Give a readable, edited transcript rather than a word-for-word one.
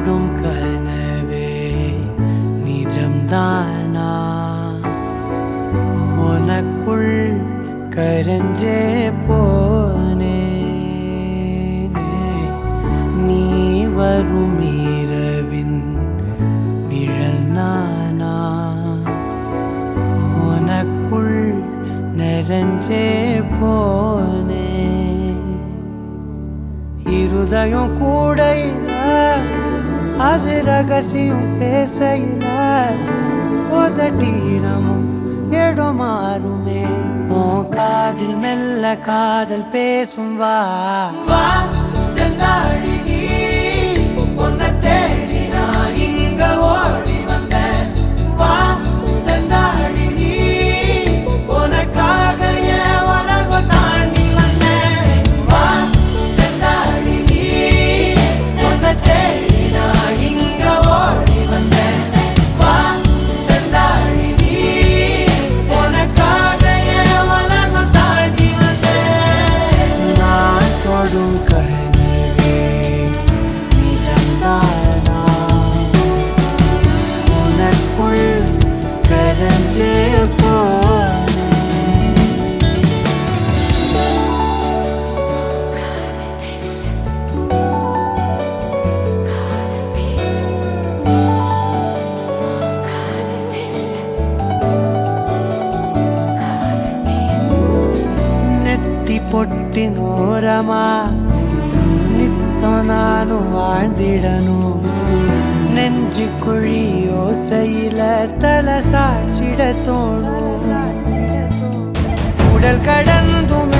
தொடும் கனவே நிஜம்தானா உனக்குள் கரஞ்சே போனே நீ வரும் இரவின் நிழல் நானா உனக்குள் நிறைஞ்சே போனே இருதயம் கூடையில அது ரகசியம் பேசையில உதட்டீரமும் இடம் மாறுமே உன் காதில் மெல்ல காதல் பேசும் வா வா செந்தாழி நீ உன்னை தேடி நான் இங்க ஓடி வந்தேன் வா செந்தாழி நீ உனக்காக என் உலகம் தாண்டி வந்தேன் வா செந்தாழி நீ உன்னை தேடி நான் இங்க ஓடி வந்தேன் வா செந்தாழி நீ உனக்காக என் உலகம் தாண்டி வந்தேன் நான் தொடும் கனவே நிஜம்தானா உனக்குள் கரஞ்சே நெத்தி பொட்டின் ஓரமா நித்தம் நானும் வாழ்ந்திடணும் நெஞ்சு குழி யோசையில தலை சாச்சிட தோணும் உடல் கடந்தும்